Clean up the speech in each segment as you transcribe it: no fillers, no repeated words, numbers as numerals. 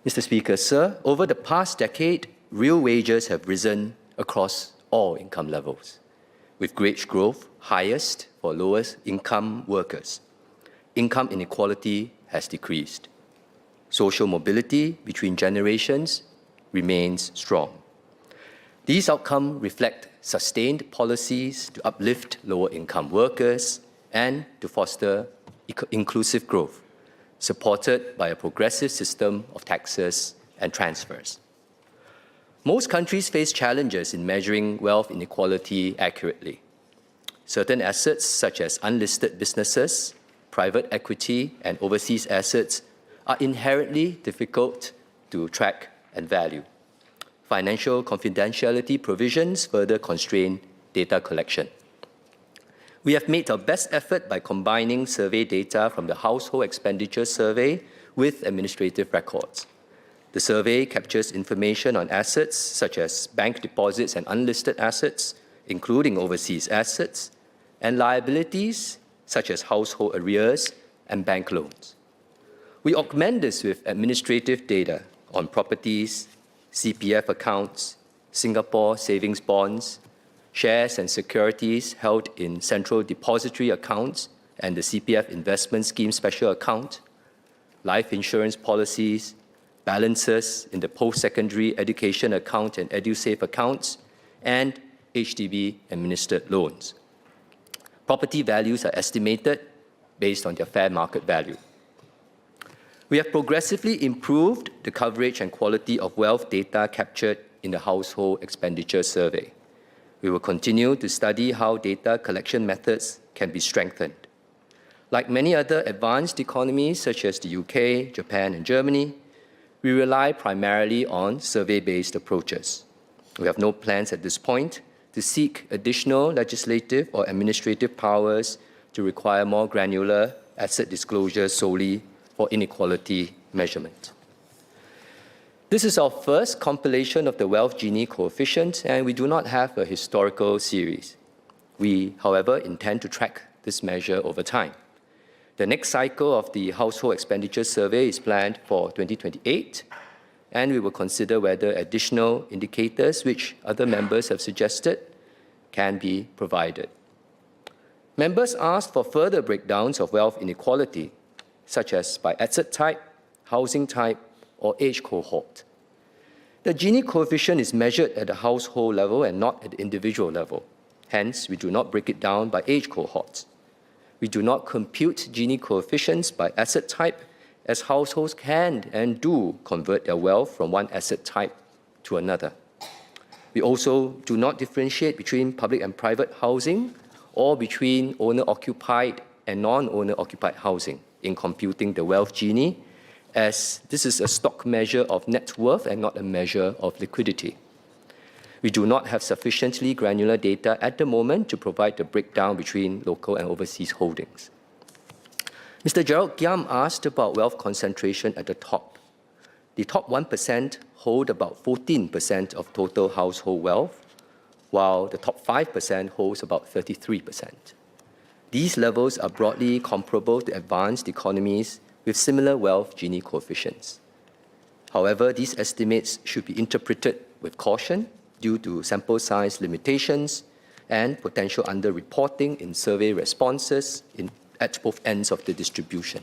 Mr. Speaker, sir, over the past decade, real wages have risen across all income levels, with wage growth highest for lowest income workers. Income inequality has decreased. Social mobility between generations remains strong. These outcomes reflect sustained policies to uplift lower income workers and to foster inclusive growth, supported by a progressive system of taxes and transfers. Most countries face challenges in measuring wealth inequality accurately. Certain assets, such as unlisted businesses, private equity, and overseas assets, are inherently difficult to track and value. Financial confidentiality provisions further constrain data collection. We have made our best effort by combining survey data from the Household Expenditure Survey with administrative records. The survey captures information on assets such as bank deposits and unlisted assets, including overseas assets, and liabilities such as household arrears and bank loans. We augment this with administrative data on properties, CPF accounts, Singapore savings bonds, shares and securities held in central depository accounts and the CPF Investment Scheme Special Account, life insurance policies, balances in the post-secondary education account and EduSave accounts, and HDB-administered loans. Property values are estimated based on their fair market value. We have progressively improved the coverage and quality of wealth data captured in the Household Expenditure Survey. We will continue to study how data collection methods can be strengthened. Like many other advanced economies such as the UK, Japan, and Germany, we rely primarily on survey-based approaches. We have no plans at this point to seek additional legislative or administrative powers to require more granular asset disclosure solely for inequality measurement. This is our first compilation of the Wealth Gini coefficient, and we do not have a historical series. We, however, intend to track this measure over time. The next cycle of the Household Expenditure Survey is planned for 2028, and we will consider whether additional indicators, which other members have suggested, can be provided. Members asked for further breakdowns of wealth inequality, such as by asset type, housing type, or age cohort. The Gini coefficient is measured at the household level and not at the individual level. Hence, we do not break it down by age cohorts. We do not compute Gini coefficients by asset type, as households can and do convert their wealth from one asset type to another. We also do not differentiate between public and private housing or between owner-occupied and non-owner-occupied housing in computing the wealth Gini, as this is a stock measure of net worth and not a measure of liquidity. We do not have sufficiently granular data at the moment to provide the breakdown between local and overseas holdings. Mr. Gerald Giam asked about wealth concentration at the top. The top 1% hold about 14% of total household wealth, while the top 5% holds about 33%. These levels are broadly comparable to advanced economies with similar wealth Gini coefficients. However, these estimates should be interpreted with caution due to sample size limitations and potential underreporting in survey responses at both ends of the distribution.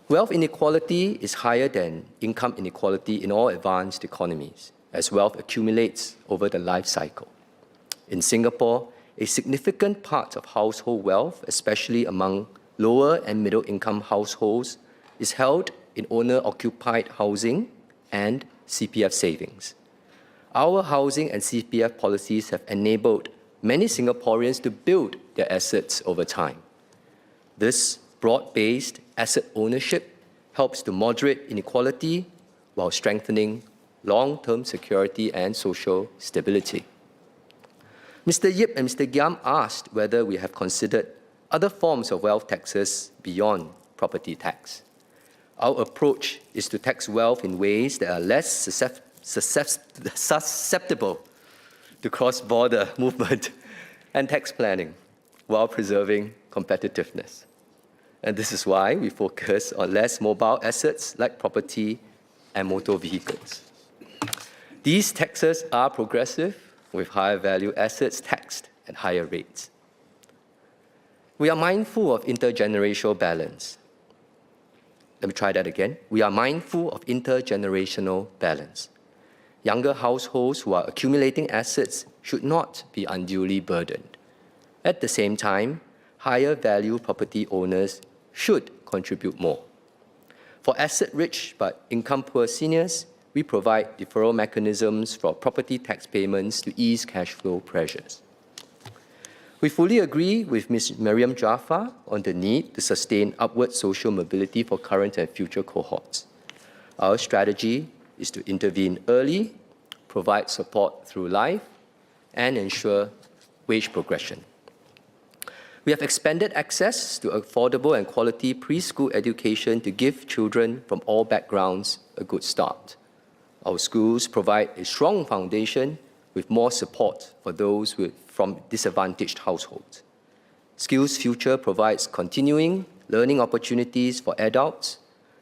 Wealth inequality is higher than income inequality in all advanced economies, as wealth accumulates over the life cycle. In Singapore, a significant part of household wealth, especially among lower and middle income households, is held in owner-occupied housing and CPF savings. Our housing and CPF policies have enabled many Singaporeans to build their assets over time. This broad-based asset ownership helps to moderate inequality while strengthening long-term security and social stability. Mr. Yip and Mr. Giam asked whether we have considered other forms of wealth taxes beyond property tax. Our approach is to tax wealth in ways that are less susceptible to cross-border movement and tax planning while preserving competitiveness. And this is why we focus on less mobile assets like property and motor vehicles. These taxes are progressive, with higher value assets taxed at higher rates. We are mindful of intergenerational balance. Let me try that again. We are mindful of intergenerational balance. Younger households who are accumulating assets should not be unduly burdened. At the same time, higher value property owners should contribute more. For asset-rich but income-poor seniors, we provide deferral mechanisms for property tax payments to ease cash flow pressures. We fully agree with Ms. Mariam Jaafar on the need to sustain upward social mobility for current and future cohorts. Our strategy is to intervene early, provide support through life, and ensure wage progression. We have expanded access to affordable and quality preschool education to give children from all backgrounds a good start. Our schools provide a strong foundation with more support for those from disadvantaged households. Skills Future provides continuing learning opportunities for adults,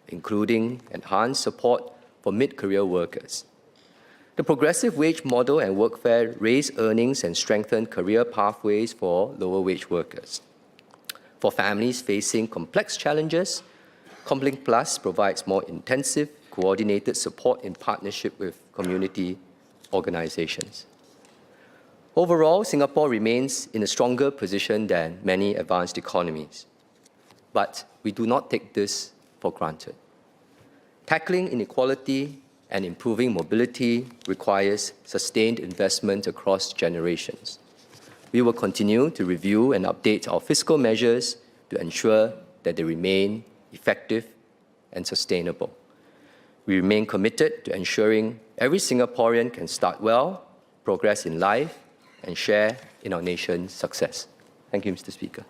including enhanced support for mid-career workers. The progressive wage model and workfare raise earnings and strengthen career pathways for lower-wage workers. For families facing complex challenges, Complink Plus provides more intensive, coordinated support in partnership with community organizations. Overall, Singapore remains in a stronger position than many advanced economies. But we do not take this for granted. Tackling inequality and improving mobility requires sustained investment across generations. We will continue to review and update our fiscal measures to ensure that they remain effective and sustainable. We remain committed to ensuring every Singaporean can start well, progress in life, and share in our nation's success. Thank you, Mr. Speaker.